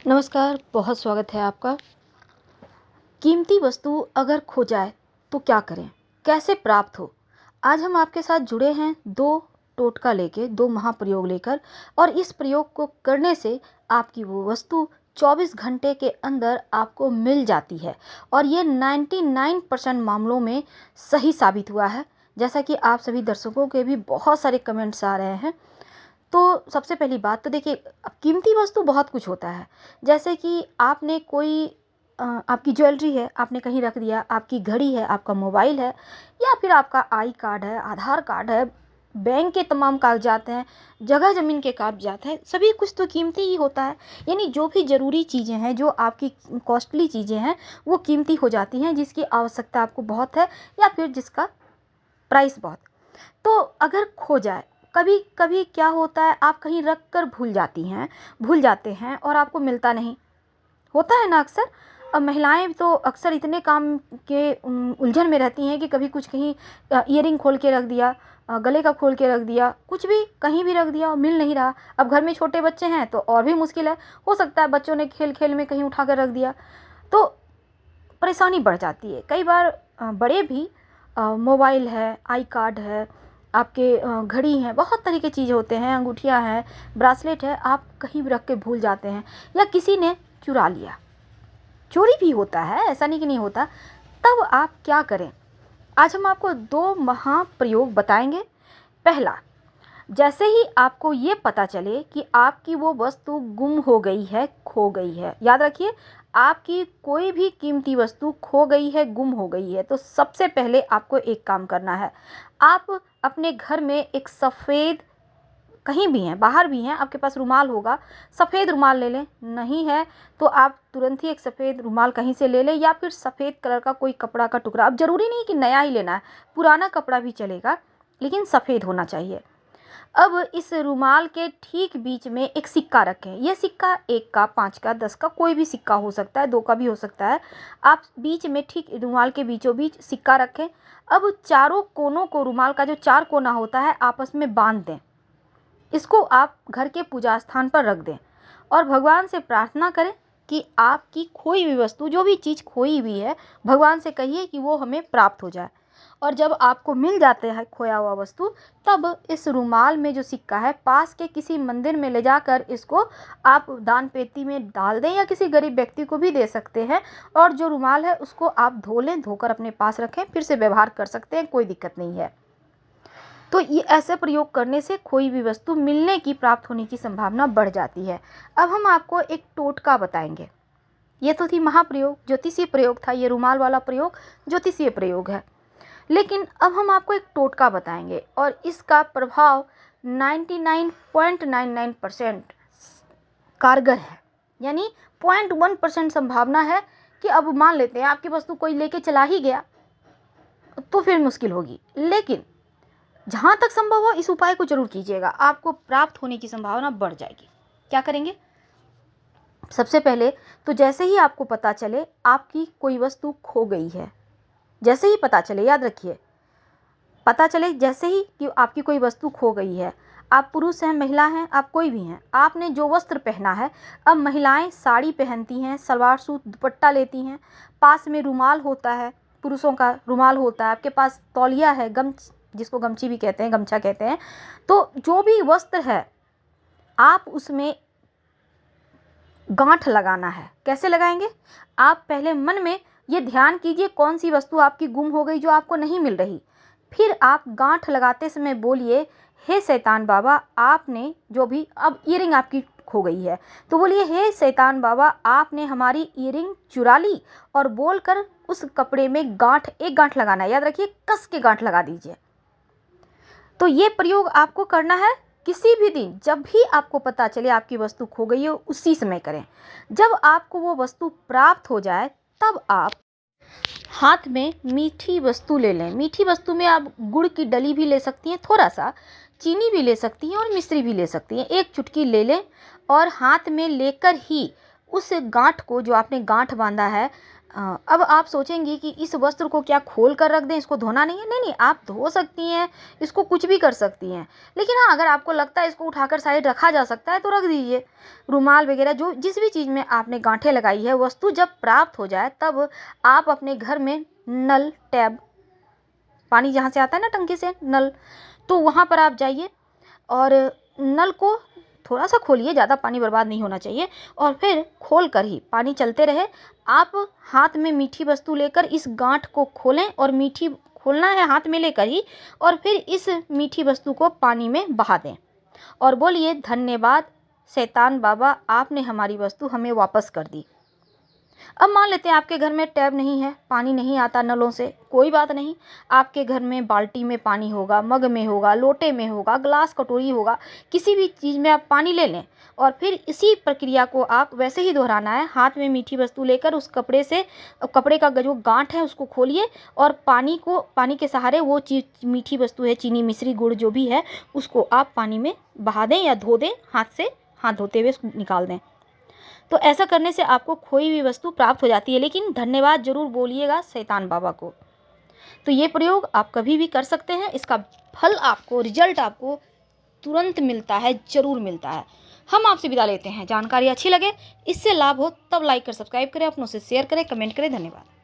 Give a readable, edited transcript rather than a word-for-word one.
नमस्कार, बहुत स्वागत है आपका। कीमती वस्तु अगर खो जाए तो क्या करें? कैसे प्राप्त हो? आज हम आपके साथ जुड़े हैं 2 टोटका लेके, 2 महाप्रयोग लेकर और इस प्रयोग को करने से आपकी वो वस्तु 24 घंटे के अंदर आपको मिल जाती है और ये 99% मामलों में सही साबित हुआ है। जैसा कि आप सभी दर्शकों के भी बहुत सारे कमेंट्स आ रहे हैं। तो सबसे पहली बात तो देखिए, अब कीमती वस्तु बहुत कुछ होता है। जैसे कि आपने कोई आपकी ज्वेलरी है, आपने कहीं रख दिया, आपकी घड़ी है, आपका मोबाइल है या फिर आपका आई कार्ड है, आधार कार्ड है, बैंक के तमाम कागजात हैं, जगह ज़मीन के कागजात हैं, सभी कुछ तो कीमती ही होता है। यानी जो भी ज़रूरी चीज़ें हैं, जो आपकी कॉस्टली चीज़ें हैं, वो कीमती हो जाती हैं, जिसकी आवश्यकता आपको बहुत है या फिर जिसका प्राइस बहुत। तो अगर खो जाए, कभी कभी क्या होता है, आप कहीं रख कर भूल जाते हैं और आपको मिलता नहीं, होता है ना अक्सर। अब महिलाएं तो अक्सर इतने काम के उलझन में रहती हैं कि कभी कुछ कहीं ईयरिंग खोल के रख दिया, गले का खोल के रख दिया, कुछ भी कहीं भी रख दिया और मिल नहीं रहा। अब घर में छोटे बच्चे हैं तो और भी मुश्किल है, हो सकता है बच्चों ने खेल खेल में कहीं उठा कर रख दिया, तो परेशानी बढ़ जाती है। कई बार बड़े भी मोबाइल है, आई कार्ड है, आपके घड़ी हैं, बहुत तरह के चीज़ होते हैं, अंगूठियाँ हैं, ब्रासलेट है, आप कहीं भी रख के भूल जाते हैं या किसी ने चुरा लिया। चोरी भी होता है, ऐसा नहीं कि नहीं होता। तब आप क्या करें? आज हम आपको 2 महाप्रयोग बताएंगे। पहला, जैसे ही आपको ये पता चले कि आपकी वो वस्तु गुम हो गई है, खो गई है, याद रखिए, आपकी कोई भी कीमती वस्तु खो गई है, गुम हो गई है, तो सबसे पहले आपको एक काम करना है। आप अपने घर में एक सफ़ेद, कहीं भी हैं, बाहर भी हैं, आपके पास रुमाल होगा, सफ़ेद रुमाल ले लें। नहीं है तो आप तुरंत ही एक सफ़ेद रुमाल कहीं से ले लें या फिर सफ़ेद कलर का कोई कपड़ा का टुकड़ा। अब ज़रूरी नहीं कि नया ही लेना है, पुराना कपड़ा भी चलेगा, लेकिन सफ़ेद होना चाहिए। अब इस रुमाल के ठीक बीच में एक सिक्का रखें। यह सिक्का 1 का, 5 का, 10 का, कोई भी सिक्का हो सकता है, 2 का भी हो सकता है। आप बीच में, ठीक रुमाल के बीचों बीच सिक्का रखें। अब चारों कोनों को, रुमाल का जो 4 कोना होता है, आपस में बांध दें। इसको आप घर के पूजा स्थान पर रख दें और भगवान से प्रार्थना करें कि आपकी खोई हुई वस्तु, जो भी चीज़ खोई हुई है, भगवान से कहिए कि वो हमें प्राप्त हो जाए। और जब आपको मिल जाते हैं खोया हुआ वस्तु, तब इस रुमाल में जो सिक्का है, पास के किसी मंदिर में ले जाकर इसको आप दान पेटी में डाल दें या किसी गरीब व्यक्ति को भी दे सकते हैं। और जो रुमाल है उसको आप धो लें, धोकर अपने पास रखें, फिर से व्यवहार कर सकते हैं, कोई दिक्कत नहीं है। तो ये ऐसे प्रयोग करने से कोई भी वस्तु मिलने की, प्राप्त होने की संभावना बढ़ जाती है। अब हम आपको एक टोटका बताएंगे। ये तो थी महाप्रयोग, ज्योतिषीय प्रयोग था, ये रुमाल वाला प्रयोग ज्योतिषीय प्रयोग है। लेकिन अब हम आपको एक टोटका बताएंगे और इसका प्रभाव 99.99% कारगर है। यानी 0.1% संभावना है कि अब मान लेते हैं आपकी वस्तु कोई लेके चला ही गया तो फिर मुश्किल होगी, लेकिन जहाँ तक संभव हो इस उपाय को जरूर कीजिएगा, आपको प्राप्त होने की संभावना बढ़ जाएगी। क्या करेंगे? सबसे पहले तो जैसे ही आपको पता चले आपकी कोई वस्तु खो गई है, जैसे ही पता चले, याद रखिए, पता चले जैसे ही कि आपकी कोई वस्तु खो गई है, आप पुरुष हैं, महिला हैं, आप कोई भी हैं, आपने जो वस्त्र पहना है, अब महिलाएं साड़ी पहनती हैं, सलवार सूट, दुपट्टा लेती हैं, पास में रुमाल होता है, पुरुषों का रुमाल होता है, आपके पास तौलिया है, जिसको गमछी भी कहते हैं, गमछा कहते हैं, तो जो भी वस्त्र है आप उसमें गांठ लगाना है। कैसे लगाएंगे? आप पहले मन में ये ध्यान कीजिए कौन सी वस्तु आपकी गुम हो गई, जो आपको नहीं मिल रही। फिर आप गांठ लगाते समय बोलिए, हे शैतान बाबा, आपने जो भी, अब ईयरिंग आपकी खो गई है तो बोलिए, हे शैतान बाबा, आपने हमारी ईयरिंग चुरा ली, और बोलकर उस कपड़े में गांठ, एक गांठ लगाना है, याद रखिए, कस के गांठ लगा दीजिए। तो ये प्रयोग आपको करना है किसी भी दिन, जब भी आपको पता चले आपकी वस्तु खो गई है, उसी समय करें। जब आपको वो वस्तु प्राप्त हो जाए, तब आप हाथ में मीठी वस्तु ले लें। मीठी वस्तु में आप गुड़ की डली भी ले सकती हैं, थोड़ा सा चीनी भी ले सकती हैं और मिश्री भी ले सकती हैं, एक चुटकी ले लें और हाथ में लेकर ही उस गांठ को, जो आपने गांठ बांधा है, अब आप सोचेंगी कि इस वस्त्र को क्या खोल कर रख दें, इसको धोना नहीं है? नहीं नहीं, आप धो सकती हैं, इसको कुछ भी कर सकती हैं। लेकिन हाँ, अगर आपको लगता है इसको उठाकर साइड रखा जा सकता है तो रख दीजिए। रुमाल वगैरह जो जिस भी चीज़ में आपने गांठें लगाई है, वस्तु जब प्राप्त हो जाए तब आप अपने घर में नल, टैब, पानी जहाँ से आता है ना टंकी से नल, तो वहाँ पर आप जाइए और नल को थोड़ा सा खोलिए, ज़्यादा पानी बर्बाद नहीं होना चाहिए, और फिर खोल कर ही पानी चलते रहे। आप हाथ में मीठी वस्तु लेकर इस गांठ को खोलें और मीठी खोलना है हाथ में लेकर ही, और फिर इस मीठी वस्तु को पानी में बहा दें और बोलिए, धन्यवाद शैतान बाबा, आपने हमारी वस्तु हमें वापस कर दी। अब मान लेते हैं आपके घर में टैब नहीं है, पानी नहीं आता नलों से, कोई बात नहीं, आपके घर में बाल्टी में पानी होगा, मग में होगा, लोटे में होगा, ग्लास कटोरी होगा, किसी भी चीज़ में आप पानी ले लें और फिर इसी प्रक्रिया को आप वैसे ही दोहराना है। हाथ में मीठी वस्तु लेकर उस कपड़े का जो गांठ है उसको खोलिए और पानी के सहारे वो चीज़, मीठी वस्तु है, चीनी, मिश्री, गुड़ जो भी है, उसको आप पानी में बहा दें या धो दें, हाथ धोते हुए निकाल दें। तो ऐसा करने से आपको खोई हुई वस्तु प्राप्त हो जाती है। लेकिन धन्यवाद जरूर बोलिएगा शैतान बाबा को। तो ये प्रयोग आप कभी भी कर सकते हैं, इसका फल आपको, रिजल्ट आपको तुरंत मिलता है, ज़रूर मिलता है। हम आपसे विदा लेते हैं। जानकारी अच्छी लगे, इससे लाभ हो तब लाइक कर सब्सक्राइब करें, अपनों से शेयर करें, कमेंट करें। धन्यवाद।